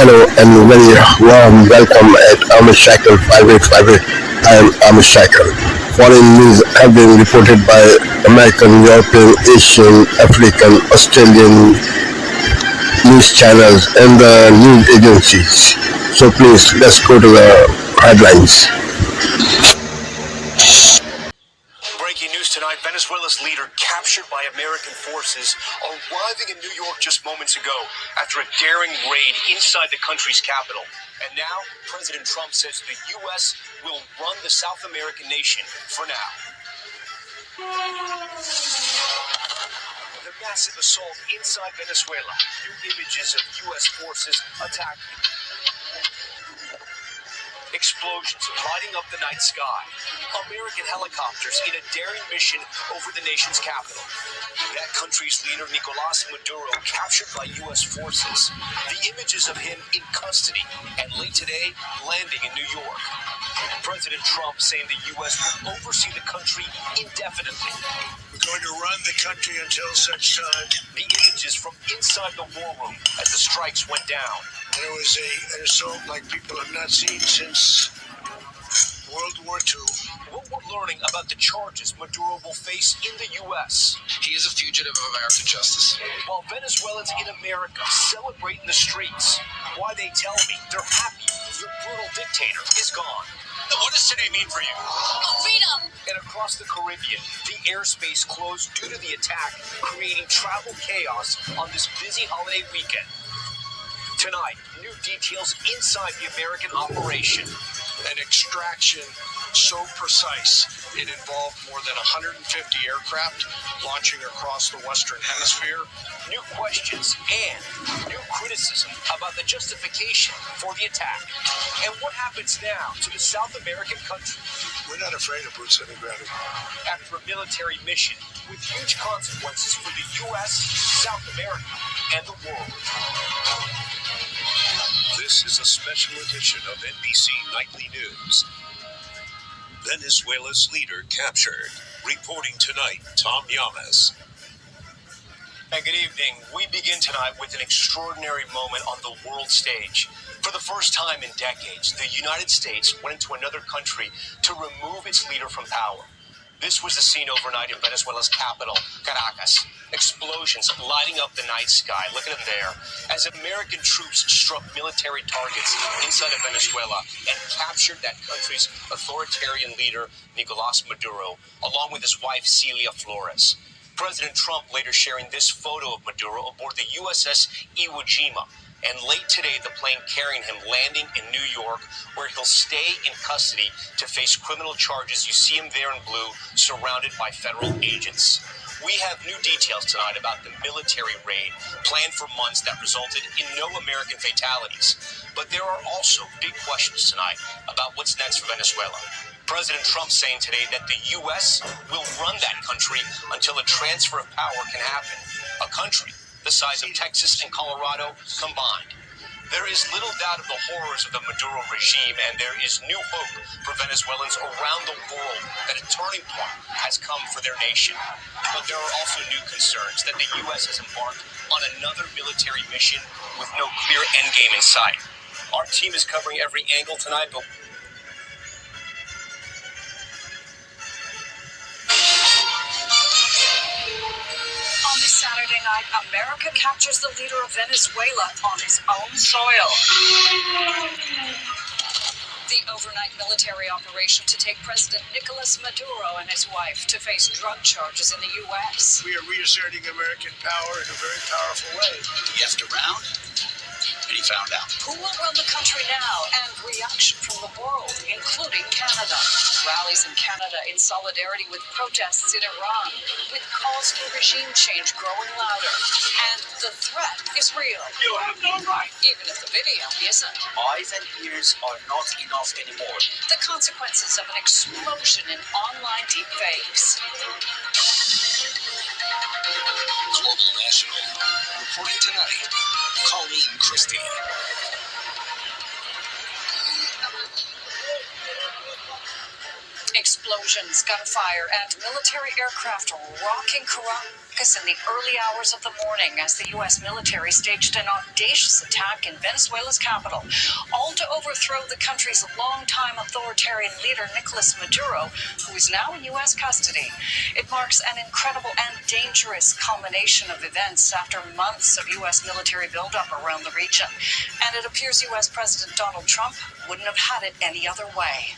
Hello and very warm welcome at Amish Cycle 5858. I am Amish Cycle. Foreign news have been reported by American, European, Asian, African, Australian news channels and the news agencies. So please let's go to the headlines. Breaking news tonight, Venezuela's leader captured by American forces arriving in New York just moments ago after a daring raid inside the country's capital. And now, President Trump says the U.S. will run the South American nation for now. The massive assault inside Venezuela. New images of U.S. forces attacking. Explosions lighting up the night sky. American helicopters in a daring mission over the nation's capital. That country's leader, Nicolas Maduro, captured by U.S. forces. The images of him in custody and late today landing in New York. President Trump saying the U.S. will oversee the country indefinitely. We're going to run the country until such time. The images from inside the war room as the strikes went down. There was an assault like people have not seen since World War II. What we're learning about the charges Maduro will face in the U.S. He is a fugitive of American justice. While Venezuelans in America celebrate in the streets, why they tell me they're happy the brutal dictator is gone. What does today mean for you? Freedom! And across the Caribbean, the airspace closed due to the attack, creating travel chaos on this busy holiday weekend. Tonight, new details inside the American operation. An extraction so precise, it involved more than 150 aircraft launching across the Western Hemisphere. New questions and new criticism about the justification for the attack. And what happens now to the South American country? We're not afraid of boots on the ground. After a military mission with huge consequences for the U.S., South America, and the world. This is a special edition of NBC Nightly News. Venezuela's leader captured. Reporting tonight, Tom Llamas. And good evening. We begin tonight with an extraordinary moment on the world stage. For the first time in decades, the United States went into another country to remove its leader from power. This was the scene overnight in Venezuela's capital, Caracas. Explosions lighting up the night sky. Look at them there. As American troops struck military targets inside of Venezuela and captured that country's authoritarian leader, Nicolas Maduro, along with his wife, Celia Flores. President Trump later sharing this photo of Maduro aboard the USS Iwo Jima. And late today, the plane carrying him landing in New York, where he'll stay in custody to face criminal charges. You see him there in blue, surrounded by federal agents. We have new details tonight about the military raid planned for months that resulted in no American fatalities. But there are also big questions tonight about what's next for Venezuela. President Trump saying today that the U.S. will run that country until a transfer of power can happen. A country the size of Texas and Colorado combined. There is little doubt of the horrors of the Maduro regime, and there is new hope for Venezuelans around the world that a turning point has come for their nation. But there are also new concerns that the U.S. has embarked on another military mission with no clear endgame in sight. Our team is covering every angle tonight, but On this Saturday night, America captures the leader of Venezuela on his own soil. The overnight military operation to take President Nicolas Maduro and his wife to face drug charges in the U.S. We are reasserting American power in a very powerful way. He asked around, and he found out. Who will run the country now? And reaction from the world, including Canada. Rallies in Canada in solidarity with protests in Iran, with calls for regime change growing louder. And the threat is real. you have no right. Even if the video isn't. Eyes and ears are not enough anymore. The consequences of an explosion in online deepfakes. Global National. Reporting tonight, Colleen Christie. Explosions, gunfire, and military aircraft rocking in the early hours of the morning as the U.S. military staged an audacious attack in Venezuela's capital, all to overthrow the country's longtime authoritarian leader, Nicolas Maduro, who is now in U.S. custody. It marks an incredible and dangerous culmination of events after months of U.S. military buildup around the region. And it appears U.S. President Donald Trump wouldn't have had it any other way.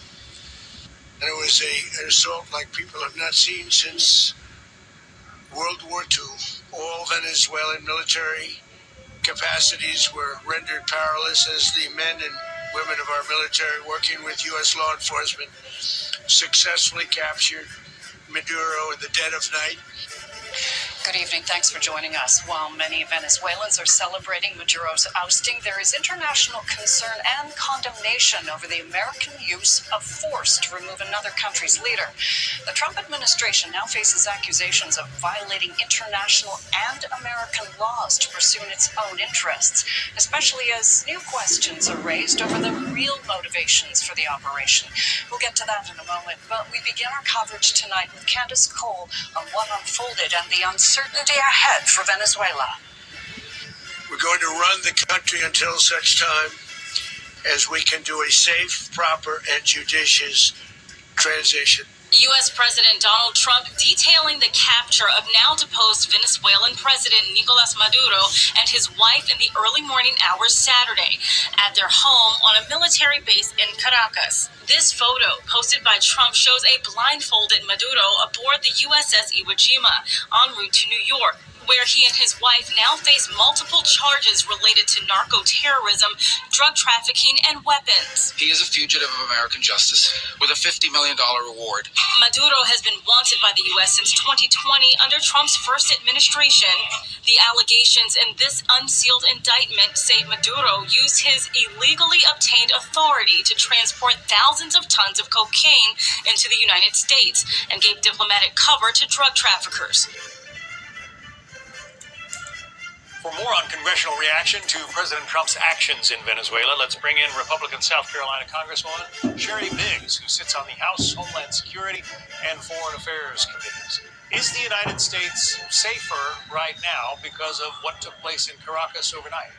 And it was an assault like people have not seen since World War II. All Venezuelan military capacities were rendered powerless as the men and women of our military, working with U.S. law enforcement, successfully captured Maduro in the dead of night. Good evening. Thanks for joining us. While many Venezuelans are celebrating Maduro's ousting, there is international concern and condemnation over the American use of force to remove another country's leader. The Trump administration now faces accusations of violating international and American laws to pursue its own interests, especially as new questions are raised over the real motivations for the operation. We'll get to that in a moment, but we begin our coverage tonight with Candace Cole on what unfolded and the uncertainty ahead for Venezuela. We're going to run the country until such time as we can do a safe, proper, and judicious transition. U.S. President Donald Trump detailing the capture of now deposed Venezuelan President Nicolas Maduro and his wife in the early morning hours Saturday at their home on a military base in Caracas. This photo, posted by Trump, shows a blindfolded Maduro aboard the USS Iwo Jima en route to New York, where he and his wife now face multiple charges related to narco-terrorism, drug trafficking, and weapons. He is a fugitive of American justice with a $50 million reward. Maduro has been wanted by the U.S. since 2020 under Trump's first administration. The allegations in this unsealed indictment say Maduro used his illegally obtained authority to transport thousands of tons of cocaine into the United States and gave diplomatic cover to drug traffickers. For more on congressional reaction to President Trump's actions in Venezuela, let's bring in Republican South Carolina Congresswoman Sherry Biggs, who sits on the House Homeland Security and Foreign Affairs committees. Is the United States safer right now because of what took place in Caracas overnight?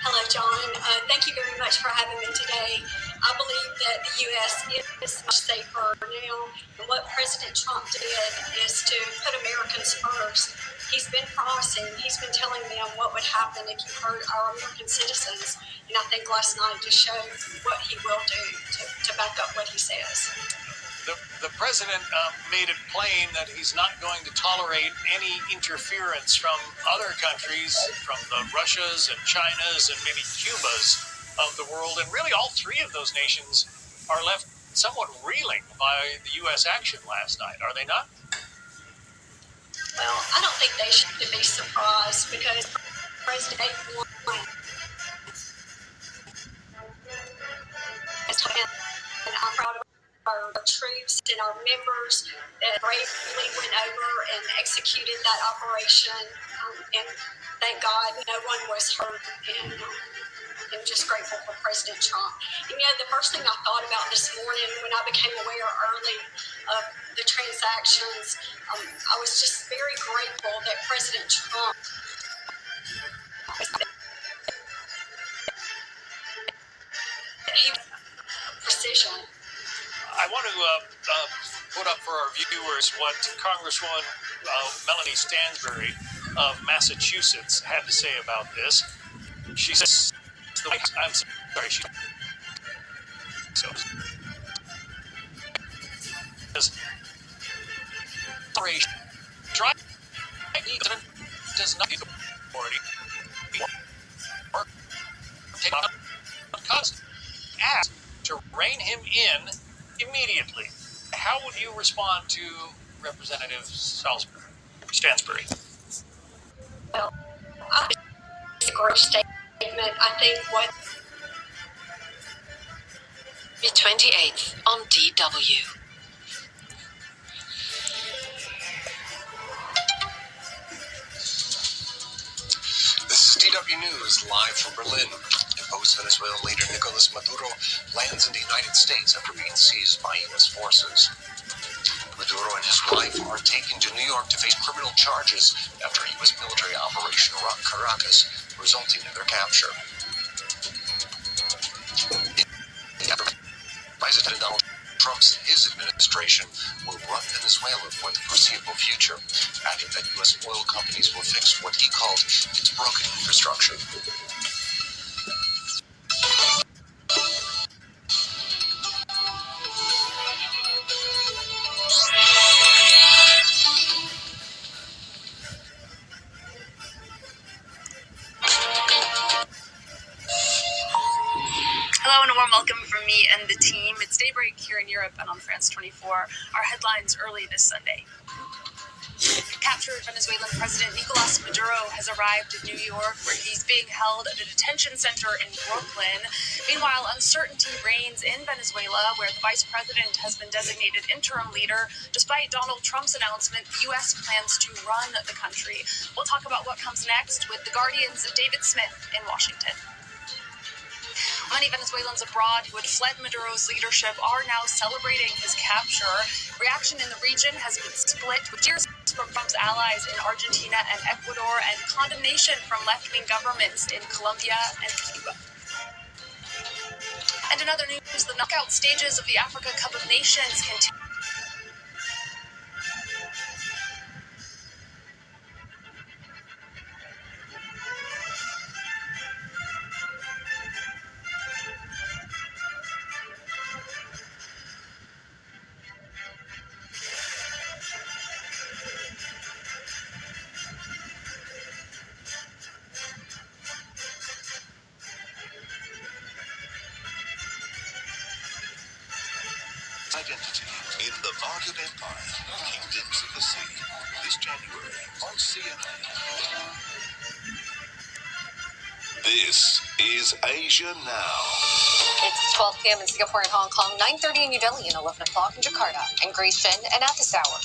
Hello, John. Thank you very much for having me today. I believe that the U.S. is much safer now, and what President Trump did is to put Americans first. He's been promising, he's been telling them what would happen if you hurt our American citizens, and I think last night just showed what he will do to back up what he says. The president made it plain that he's not going to tolerate any interference from other countries, from the Russias and Chinas and maybe Cubas of the world. And really all three of those nations are left somewhat reeling by the U.S. action last night, are they not? Well, I don't think they should be surprised because President won. And I'm proud of our troops and our members that bravely went over and executed that operation. And thank God no one was hurt. And I'm just grateful for President Trump. And the first thing I thought about this morning when I became aware early of the transactions, I was just very grateful that President Trump precision. I want to put up for our viewers what Congresswoman Melanie Stansbury of Massachusetts had to say about this. She says, I'm sorry, she says, does not need authority or take on custody. Asked to rein him in immediately. How would you respond to Representative Stansbury? Well, it's a great statement. I think what The 28th on DW. This is DW News, live from Berlin. Deposed Venezuelan leader Nicolas Maduro lands in the United States after being seized by U.S. forces. With Maduro and his wife are taken to New York to face criminal charges after a U.S. military operation around Caracas, resulting in their capture. President Donald his administration will run Venezuela for the foreseeable future, adding that U.S. oil companies will fix what he called its broken infrastructure. Hello and a warm welcome from me and the team. It's daybreak here in Europe and on France 24. Our headlines early this Sunday. Captured Venezuelan President Nicolas Maduro has arrived in New York, where he's being held at a detention center in Brooklyn. Meanwhile, uncertainty reigns in Venezuela, where the vice president has been designated interim leader. Despite Donald Trump's announcement, the U.S. plans to run the country. We'll talk about what comes next with The Guardian's David Smith in Washington. Many Venezuelans abroad who had fled Maduro's leadership are now celebrating his capture. Reaction in the region has been split, with cheers from Trump's allies in Argentina and Ecuador and condemnation from left-wing governments in Colombia and Cuba. And in other news, the knockout stages of the Africa Cup of Nations continue. Identity in the Market Empire, Kingdoms of the Sea, this January on CNN. This is Asia Now. It's 12 p.m. in Singapore and Hong Kong, 9:30 in New Delhi, and 11 o'clock in Jakarta. And Grace Shen, and at this hour.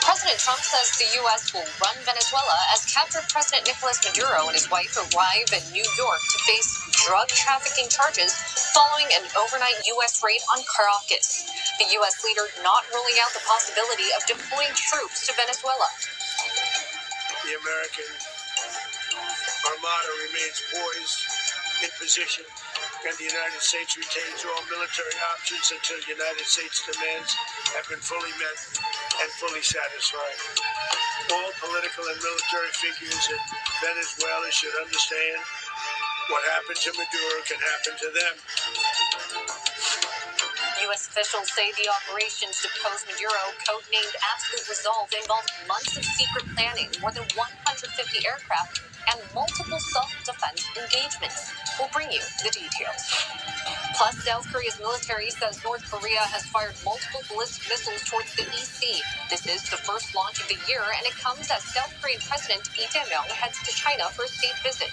President Trump says the U.S. will run Venezuela as captured President Nicolas Maduro and his wife arrive in New York to face drug trafficking charges following an overnight U.S. raid on Caracas. The U.S. leader not ruling out the possibility of deploying troops to Venezuela. The American Armada remains poised in position, and the United States retains all military options until United States demands have been fully met and fully satisfied. All political and military figures in Venezuela should understand what happened to Maduro can happen to them. U.S. officials say the operations to depose Maduro, codenamed Absolute Resolve, involved months of secret planning, more than 150 aircraft, and multiple self-defense engagements. We'll bring you the details. Plus, South Korea's military says North Korea has fired multiple ballistic missiles towards the EC. This is the first launch of the year, and it comes as South Korean President Lee Jae-myung heads to China for a state visit.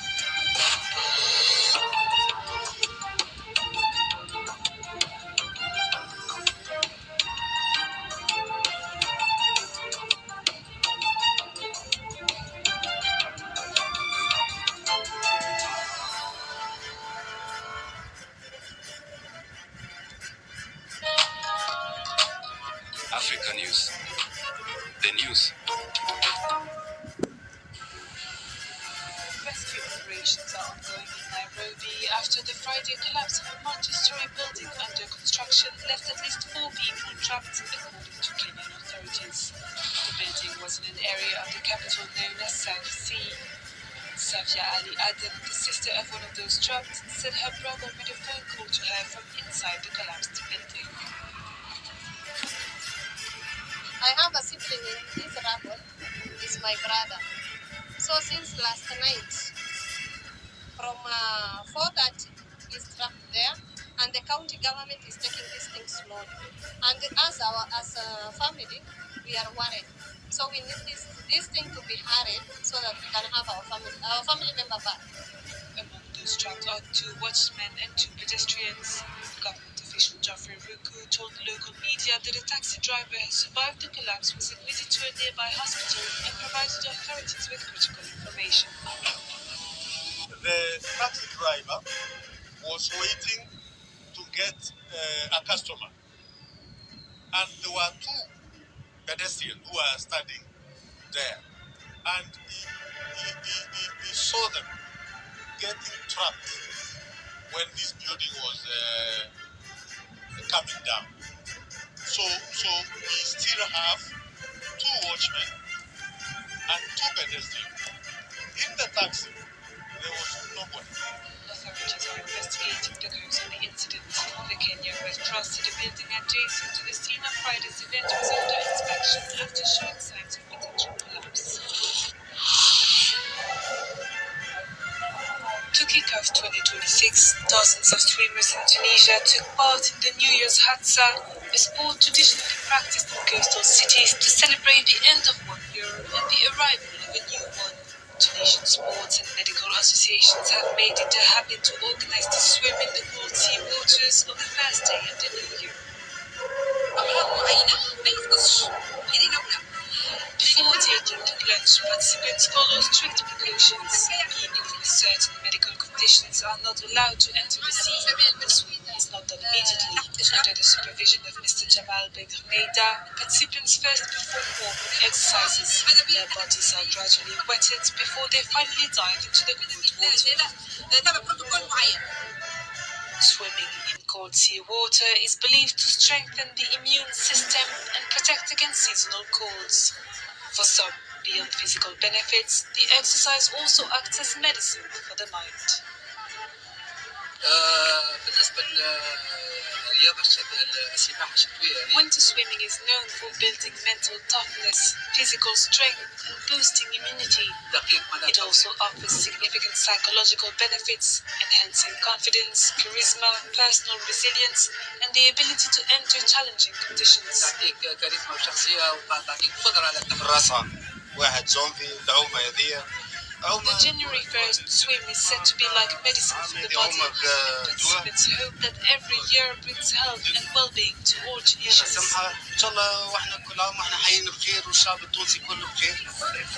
Africa News. The news. Rescue operations are ongoing in Nairobi after the Friday collapse of a multi-story building under construction left at least 4 people trapped, according to Kenyan authorities. The building was in an area of the capital known as South Sea. Safia Ali Adam, the sister of one of those trapped, said her brother made a phone call to her from inside the collapsed building. I have a sibling in this rubble. He's my brother. So since last night, from 4:30, he's trapped there, and the county government is taking this thing slowly. And as a family, we are worried. So we need this thing to be hurried so that we can have our family member back. Among those trapped are 2 watchmen and 2 pedestrians. Government official Geoffrey Ruku told local media that a taxi driver who survived the collapse was admitted to a nearby hospital and provided authorities with critical information. The taxi driver was waiting to get a customer, and there were 2 pedestrians who are studying there. And he saw them getting trapped when this building was coming down. So we still have 2 watchmen and 2 pedestrians. In the taxi, there was nobody. Authorities are investigating the cause of the incident. The Kenya Red Cross said a building adjacent to the scene of Friday's event was under inspection after showing signs of potential collapse. To kick off 2026, dozens of swimmers in Tunisia took part in the New Year's Hatsa, a sport traditionally practiced in coastal cities to celebrate the end of one year and the arrival of a new one. Tunisian sports and medical associations have made it a habit to organize the swim in the cold sea waters on the first day of the new year. Before taking the plunge, participants follow strict precautions. People with certain medical conditions are not allowed to enter the sea. The swimming is not done immediately. Under the supervision of Mr. Jamal Bedrmeida, participants first perform warm-up exercises. Their bodies are gradually wetted before they finally dive into the cold water. Swimming in cold sea water is believed to strengthen the immune system and protect against seasonal colds. For some, beyond physical benefits, the exercise also acts as medicine for the mind. Winter swimming is known for building mental toughness, physical strength, and boosting immunity. It also offers significant psychological benefits, enhancing confidence, charisma, personal resilience, and the ability to enter challenging conditions. The January 1st swim is said to be like medicine for the body. Participants hope that every year brings health and well-being to all Tunisians.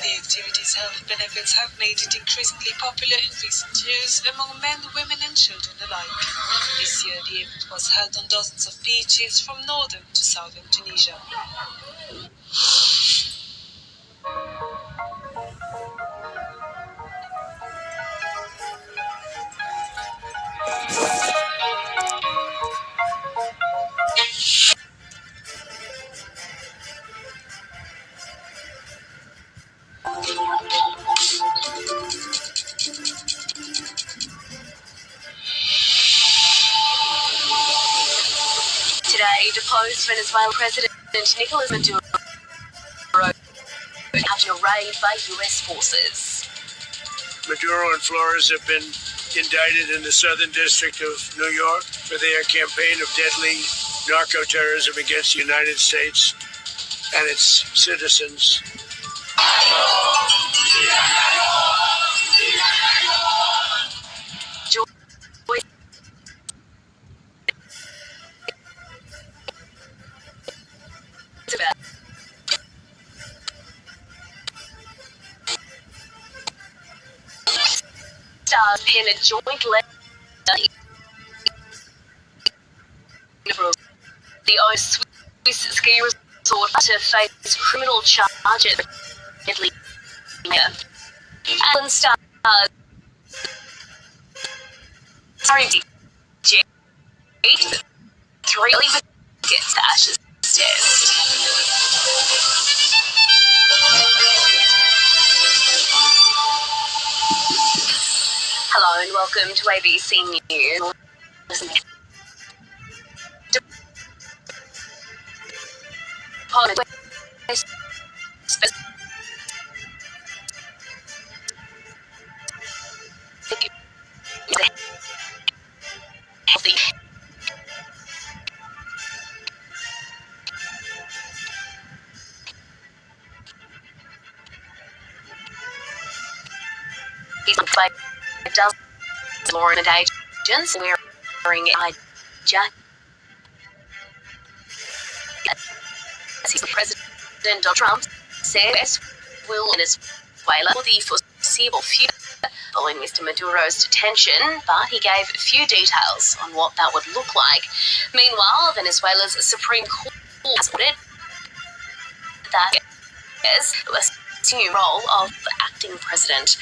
The activity's health benefits have made it increasingly popular in recent years among men, women and children alike. This year the event was held on dozens of beaches from northern to southern Tunisia. Today, deposed Venezuelan President Nicolas Maduro after a raid by U.S. forces. Maduro and Flores have been indicted in the Southern District of New York for their campaign of deadly narco-terrorism against the United States and its citizens. Stars pin a joint letter for the Swiss ski resort to face criminal charges. Alan Stars three gets the Ashes test. Hello and welcome to ABC News. Law and agents wearing jacket. President Trump said US will Venezuela for the foreseeable future following Mr. Maduro's detention, but he gave few details on what that would look like. Meanwhile, Venezuela's Supreme Court has ordered that is a new role of acting president.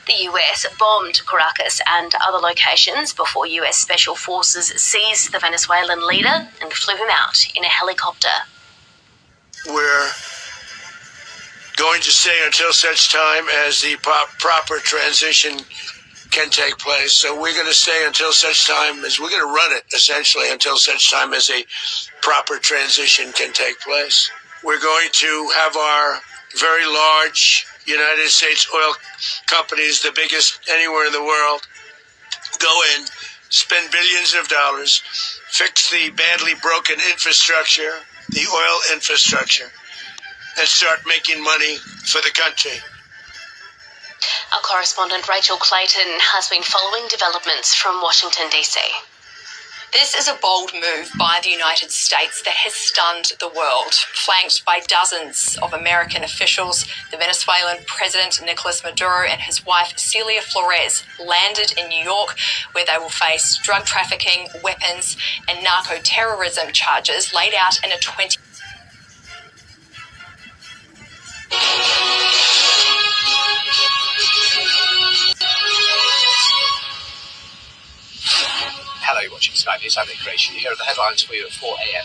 The US bombed Caracas and other locations before US special forces seized the Venezuelan leader and flew him out in a helicopter. We're going to stay until such time as the proper transition can take place. So we're going to stay until such time as we're going to run it, essentially, until such time as a proper transition can take place. We're going to have our very large United States oil companies, the biggest anywhere in the world, go in, spend billions of dollars, fix the badly broken infrastructure, the oil infrastructure, and start making money for the country. Our correspondent Rachel Clayton has been following developments from Washington, D.C. This is a bold move by the United States that has stunned the world. Flanked by dozens of American officials, the Venezuelan President Nicolas Maduro and his wife Celia Flores landed in New York, where they will face drug trafficking, weapons, and narco-terrorism charges laid out in a 20... Hello, you're watching Sky News. I'm Discretion. Here are the headlines for you at 4 a.m.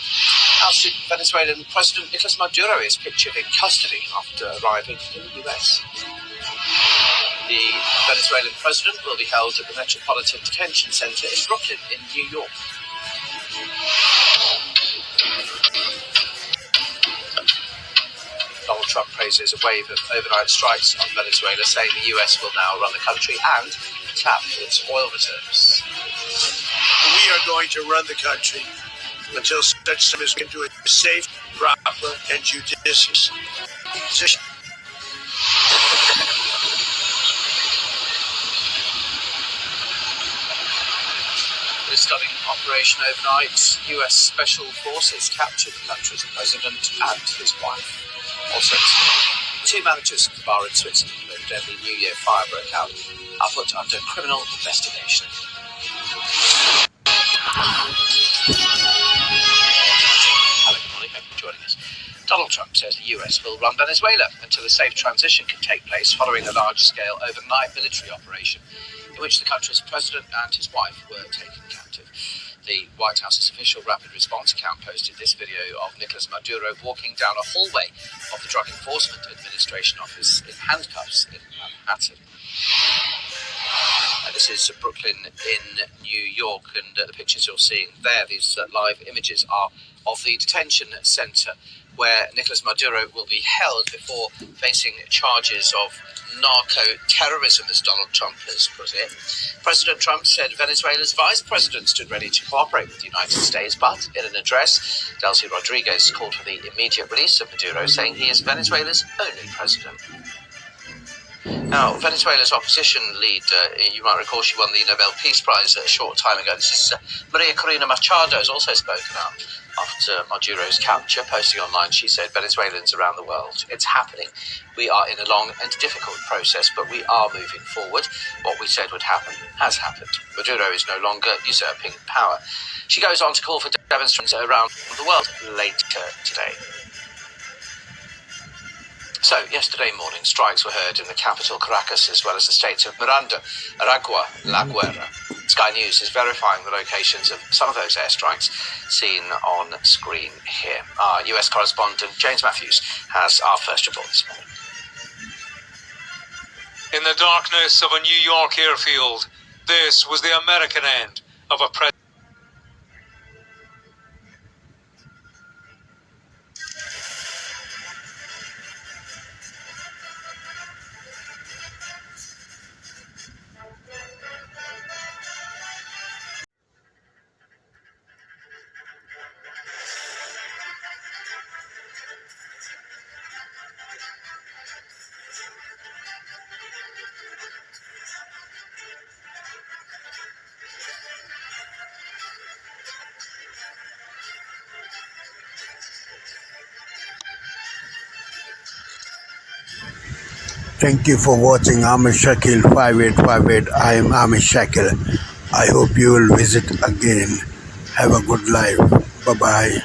Ousted Venezuelan President Nicolas Maduro is pictured in custody after arriving in the US. The Venezuelan president will be held at the Metropolitan Detention Center in Brooklyn, in New York. Donald Trump praises a wave of overnight strikes on Venezuela, saying the US will now run the country and tap its oil reserves. We are going to run the country until such time as we can do it safe, proper, and judicious. In a stunning operation overnight, US Special Forces captured the country's president and his wife. Also this morning, two managers of the bar in Switzerland where the deadly New Year fire broke out are put under criminal investigation. Hello, good morning. Thank you for joining us. Donald Trump says the US will run Venezuela until a safe transition can take place following a large-scale overnight military operation in which the country's president and his wife were taken captive. The White House's official rapid response account posted this video of Nicolas Maduro walking down a hallway of the Drug Enforcement Administration office in handcuffs in Manhattan. This is Brooklyn in New York, and the pictures you're seeing there, these live images, are of the detention centre where Nicolas Maduro will be held before facing charges of narco-terrorism, as Donald Trump has put it. President Trump said Venezuela's vice president stood ready to cooperate with the United States, but in an address, Delcy Rodriguez called for the immediate release of Maduro, saying he is Venezuela's only president. Now, Venezuela's opposition leader, you might recall she won the Nobel Peace Prize a short time ago. This is Maria Corina Machado, has also spoken out after Maduro's capture. Posting online, she said, Venezuelans around the world, it's happening. We are in a long and difficult process, but we are moving forward. What we said would happen has happened. Maduro is no longer usurping power. She goes on to call for demonstrations around the world later today. So, yesterday morning, strikes were heard in the capital, Caracas, as well as the states of Miranda, Aragua, La Guera. Sky News is verifying the locations of some of those airstrikes seen on screen here. Our US correspondent, James Matthews, has our first report this morning. In the darkness of a New York airfield, this was the American end of a president. Thank you for watching Amish Shakil 5858. I am Amish Shakil. I hope you will visit again. Have a good life. Bye-bye.